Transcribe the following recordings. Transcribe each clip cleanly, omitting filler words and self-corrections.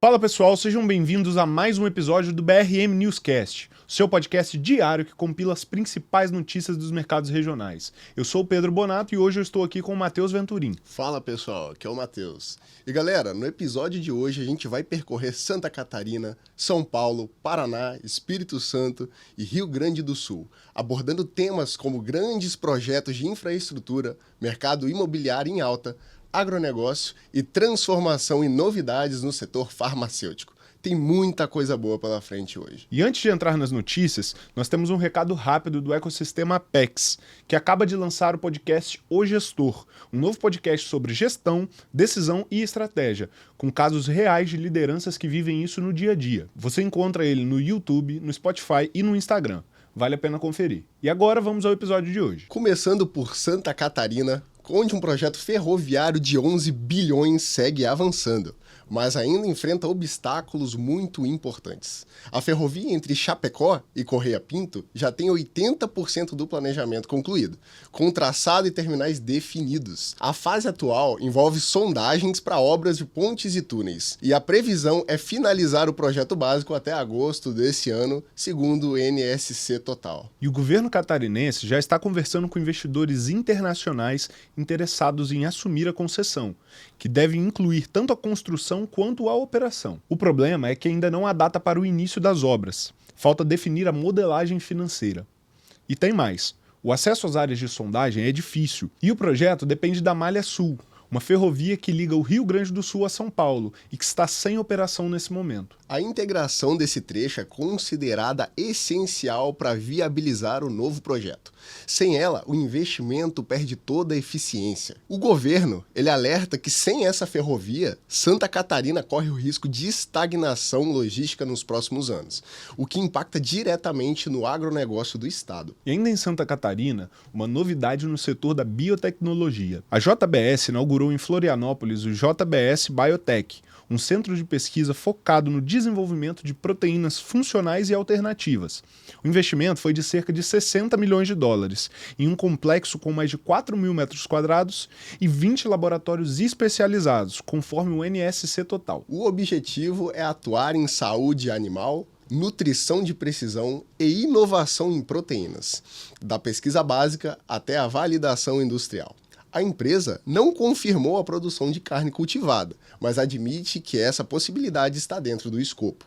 Fala pessoal, sejam bem-vindos a mais um episódio do BRM Newscast, seu podcast diário que compila as principais notícias dos mercados regionais. Eu sou o Pedro Bonato e hoje eu estou aqui com o Matheus Venturim. Fala pessoal, aqui é o Matheus. E galera, no episódio de hoje a gente vai percorrer Santa Catarina, São Paulo, Paraná, Espírito Santo e Rio Grande do Sul, abordando temas como grandes projetos de infraestrutura, mercado imobiliário em alta, agronegócio e transformação e novidades no setor farmacêutico. Tem muita coisa boa pela frente hoje. E antes de entrar nas notícias, nós temos um recado rápido do ecossistema Apex, que acaba de lançar o podcast O Gestor, um novo podcast sobre gestão, decisão e estratégia, com casos reais de lideranças que vivem isso no dia a dia. Você encontra ele no YouTube, no Spotify e no Instagram. Vale a pena conferir. E agora vamos ao episódio de hoje. Começando por Santa Catarina, onde um projeto ferroviário de 11 bilhões segue avançando, mas ainda enfrenta obstáculos muito importantes. A ferrovia entre Chapecó e Correia Pinto já tem 80% do planejamento concluído, com traçado e terminais definidos. A fase atual envolve sondagens para obras de pontes e túneis, e a previsão é finalizar o projeto básico até agosto desse ano, segundo o NSC Total. E o governo catarinense já está conversando com investidores internacionais interessados em assumir a concessão, que deve incluir tanto a construção quanto a operação. O problema é que ainda não há data para o início das obras. Falta definir a modelagem financeira. E tem mais. O acesso às áreas de sondagem é difícil, e o projeto depende da Malha Sul, uma ferrovia que liga o Rio Grande do Sul a São Paulo e que está sem operação nesse momento. A integração desse trecho é considerada essencial para viabilizar o novo projeto. Sem ela, o investimento perde toda a eficiência. O governo, ele alerta que sem essa ferrovia, Santa Catarina corre o risco de estagnação logística nos próximos anos, o que impacta diretamente no agronegócio do estado. E ainda em Santa Catarina, uma novidade no setor da biotecnologia. A JBS inaugurou em Florianópolis o JBS Biotech, um centro de pesquisa focado no desenvolvimento de proteínas funcionais e alternativas. O investimento foi de cerca de 60 milhões de dólares, em um complexo com mais de 4 mil metros quadrados e 20 laboratórios especializados, conforme o NSC Total. O objetivo é atuar em saúde animal, nutrição de precisão e inovação em proteínas, da pesquisa básica até a validação industrial. A empresa não confirmou a produção de carne cultivada, mas admite que essa possibilidade está dentro do escopo.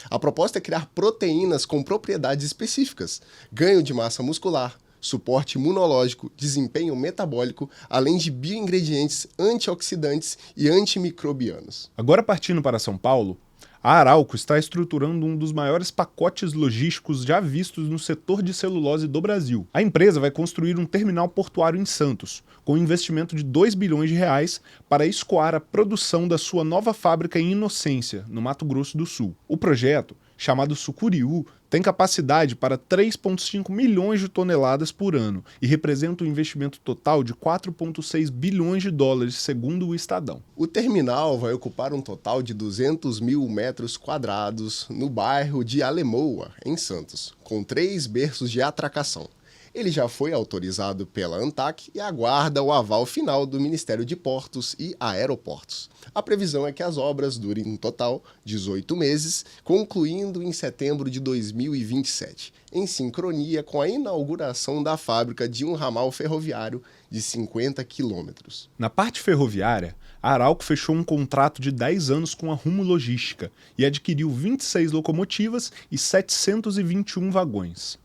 A proposta é criar proteínas com propriedades específicas, ganho de massa muscular, suporte imunológico, desempenho metabólico, além de bioingredientes antioxidantes e antimicrobianos. Agora partindo para São Paulo, a Arauco está estruturando um dos maiores pacotes logísticos já vistos no setor de celulose do Brasil. A empresa vai construir um terminal portuário em Santos, com um investimento de 2 bilhões de reais para escoar a produção da sua nova fábrica em Inocência, no Mato Grosso do Sul. O projeto, chamado Sucuriú, tem capacidade para 3,5 milhões de toneladas por ano e representa um investimento total de 4,6 bilhões de dólares, segundo o Estadão. O terminal vai ocupar um total de 200 mil metros quadrados no bairro de Alemoa, em Santos, com 3 berços de atracação. Ele já foi autorizado pela ANTAQ e aguarda o aval final do Ministério de Portos e Aeroportos. A previsão é que as obras durem em total 18 meses, concluindo em setembro de 2027, em sincronia com a inauguração da fábrica de um ramal ferroviário de 50 quilômetros. Na parte ferroviária, a Arauco fechou um contrato de 10 anos com a Rumo Logística e adquiriu 26 locomotivas e 721 vagões.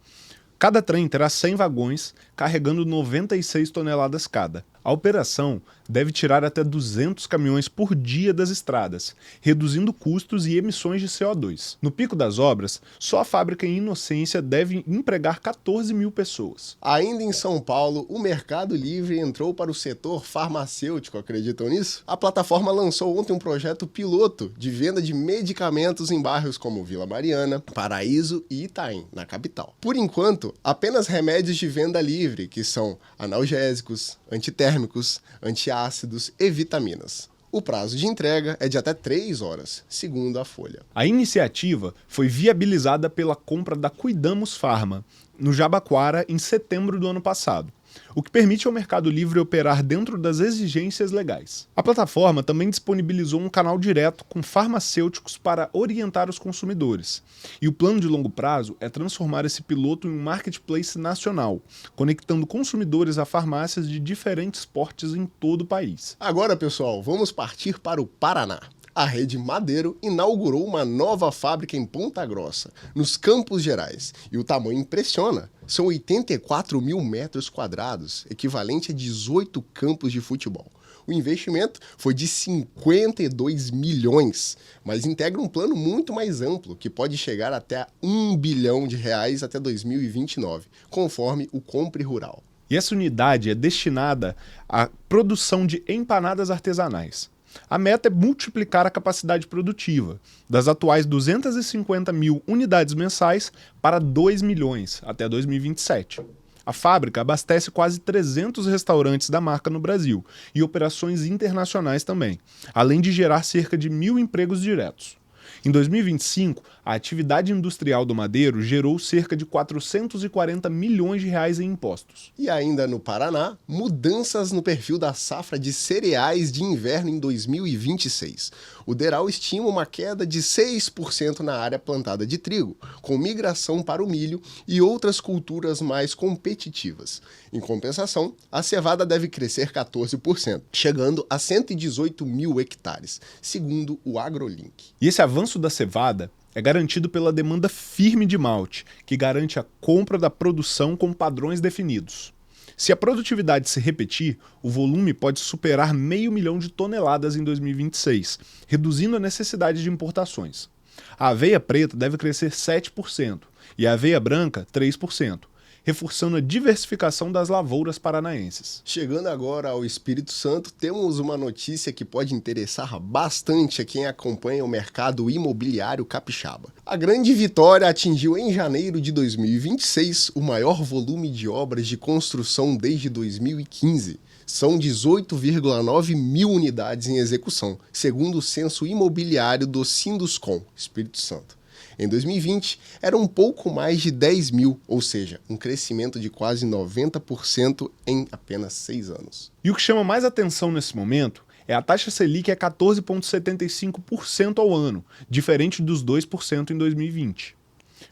Cada trem terá 100 vagões, carregando 96 toneladas cada. A operação deve tirar até 200 caminhões por dia das estradas, reduzindo custos e emissões de CO2. No pico das obras, só a fábrica em Inocência deve empregar 14 mil pessoas. Ainda em São Paulo, o Mercado Livre entrou para o setor farmacêutico, acreditam nisso? A plataforma lançou ontem um projeto piloto de venda de medicamentos em bairros como Vila Mariana, Paraíso e Itaim, na capital. Por enquanto, apenas remédios de venda livre, que são analgésicos, antitérmicos, antiácidos e vitaminas. O prazo de entrega é de até 3 horas, segundo a Folha. A iniciativa foi viabilizada pela compra da Cuidamos Pharma, no Jabaquara, em setembro do ano passado. o que permite ao Mercado Livre operar dentro das exigências legais. A plataforma também disponibilizou um canal direto com farmacêuticos para orientar os consumidores. E o plano de longo prazo é transformar esse piloto em um marketplace nacional, conectando consumidores a farmácias de diferentes portes em todo o país. Agora, pessoal, vamos partir para o Paraná. A Rede Madeiro inaugurou uma nova fábrica em Ponta Grossa, nos Campos Gerais, e o tamanho impressiona. São 84 mil metros quadrados, equivalente a 18 campos de futebol. O investimento foi de 52 milhões, mas integra um plano muito mais amplo, que pode chegar até R$ 1 bilhão até 2029, conforme o Compre Rural. E essa unidade é destinada à produção de empanadas artesanais. A meta é multiplicar a capacidade produtiva, das atuais 250 mil unidades mensais para 2 milhões até 2027. A fábrica abastece quase 300 restaurantes da marca no Brasil e operações internacionais também, além de gerar cerca de 1.000 empregos diretos. Em 2025, a atividade industrial do Madeiro gerou cerca de 440 milhões de reais em impostos. E ainda no Paraná, mudanças no perfil da safra de cereais de inverno em 2026. O DERAL estima uma queda de 6% na área plantada de trigo, com migração para o milho e outras culturas mais competitivas. Em compensação, a cevada deve crescer 14%, chegando a 118 mil hectares, segundo o AgroLink. E esse avanço da cevada é garantido pela demanda firme de malte, que garante a compra da produção com padrões definidos. Se a produtividade se repetir, o volume pode superar 500 mil de toneladas em 2026, reduzindo a necessidade de importações. A aveia preta deve crescer 7% e a aveia branca 3%, reforçando a diversificação das lavouras paranaenses. Chegando agora ao Espírito Santo, temos uma notícia que pode interessar bastante a quem acompanha o mercado imobiliário capixaba. A Grande Vitória atingiu em janeiro de 2026 o maior volume de obras de construção desde 2015. São 18,9 mil unidades em execução, segundo o censo imobiliário do Sinduscom, Espírito Santo. Em 2020, era um pouco mais de 10 mil, ou seja, um crescimento de quase 90% em apenas 6 anos. E o que chama mais atenção nesse momento é a taxa Selic a 14,75% ao ano, diferente dos 2% em 2020.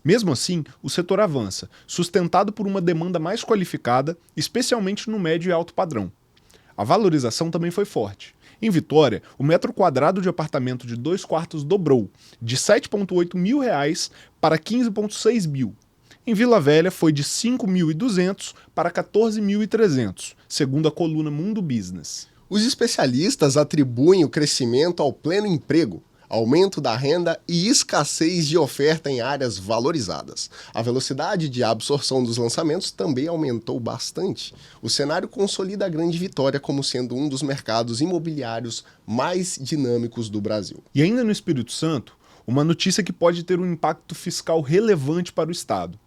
Mesmo assim, o setor avança, sustentado por uma demanda mais qualificada, especialmente no médio e alto padrão. A valorização também foi forte. Em Vitória, o metro quadrado de apartamento de 2 quartos dobrou, de R$ 7,8 mil para 15,6 mil. Em Vila Velha, foi de 5.200 para 14.300, segundo a coluna Mundo Business. Os especialistas atribuem o crescimento ao pleno emprego, aumento da renda e escassez de oferta em áreas valorizadas. A velocidade de absorção dos lançamentos também aumentou bastante. O cenário consolida a Grande Vitória como sendo um dos mercados imobiliários mais dinâmicos do Brasil. E ainda no Espírito Santo, uma notícia que pode ter um impacto fiscal relevante para o Estado.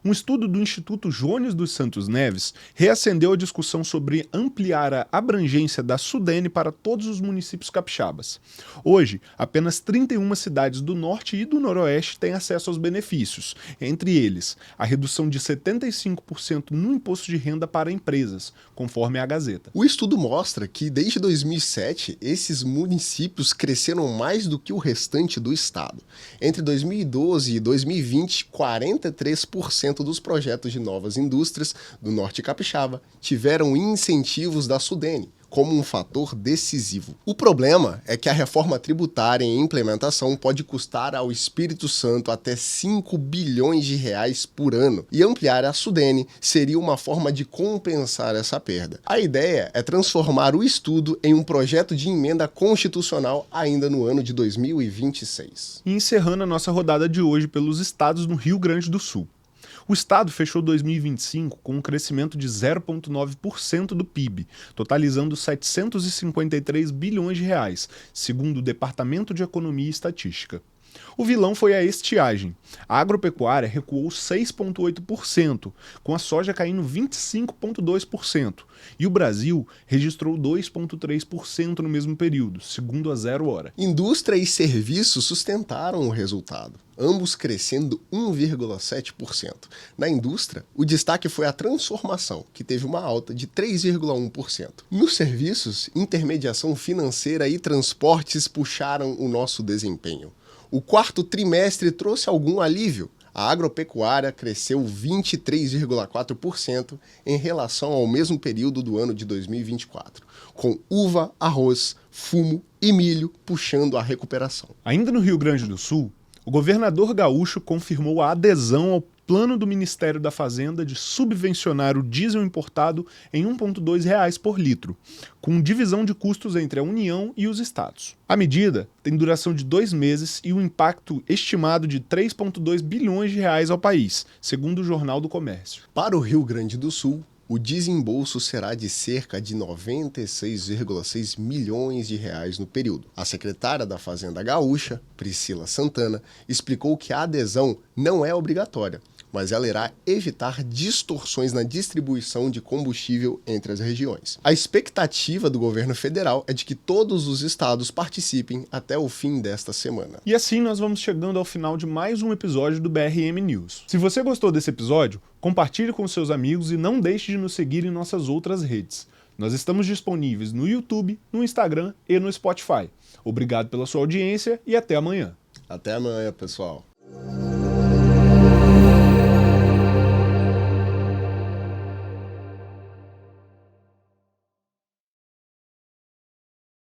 Um estudo do Instituto Jones dos Santos Neves reacendeu a discussão sobre ampliar a abrangência da Sudene para todos os municípios capixabas. Hoje, apenas 31 cidades do Norte e do Noroeste têm acesso aos benefícios, entre eles a redução de 75% no imposto de renda para empresas, conforme a Gazeta. O estudo mostra que, desde 2007, esses municípios cresceram mais do que o restante do estado. Entre 2012 e 2020, 43% dos projetos de novas indústrias do Norte Capixaba tiveram incentivos da Sudene, como um fator decisivo. O problema é que a reforma tributária em implementação pode custar ao Espírito Santo até 5 bilhões de reais por ano, e ampliar a Sudene seria uma forma de compensar essa perda. A ideia é transformar o estudo em um projeto de emenda constitucional ainda no ano de 2026. E encerrando a nossa rodada de hoje pelos estados no Rio Grande do Sul. O estado fechou 2025 com um crescimento de 0,9% do PIB, totalizando 753 bilhões de reais, segundo o Departamento de Economia e Estatística. O vilão foi a estiagem. A agropecuária recuou 6,8%, com a soja caindo 25,2%, e o Brasil registrou 2,3% no mesmo período, segundo a Zero Hora. Indústria e serviços sustentaram o resultado, ambos crescendo 1,7%. Na indústria, o destaque foi a transformação, que teve uma alta de 3,1%. Nos serviços, intermediação financeira e transportes puxaram o nosso desempenho. O quarto trimestre trouxe algum alívio. A agropecuária cresceu 23,4% em relação ao mesmo período do ano de 2024, com uva, arroz, fumo e milho puxando a recuperação. Ainda no Rio Grande do Sul, o governador gaúcho confirmou a adesão ao plano do Ministério da Fazenda de subvencionar o diesel importado em R$ 1,2 por litro, com divisão de custos entre a União e os estados. A medida tem duração de 2 meses e um impacto estimado de 3,2 bilhões de reais ao país, segundo o Jornal do Comércio. Para o Rio Grande do Sul, o desembolso será de cerca de 96,6 milhões de reais no período. A secretária da Fazenda Gaúcha, Priscila Santana, explicou que a adesão não é obrigatória, mas ela irá evitar distorções na distribuição de combustível entre as regiões. A expectativa do governo federal é de que todos os estados participem até o fim desta semana. E assim nós vamos chegando ao final de mais um episódio do BRM News. Se você gostou desse episódio, compartilhe com seus amigos e não deixe de nos seguir em nossas outras redes. Nós estamos disponíveis no YouTube, no Instagram e no Spotify. Obrigado pela sua audiência e até amanhã. Até amanhã, pessoal.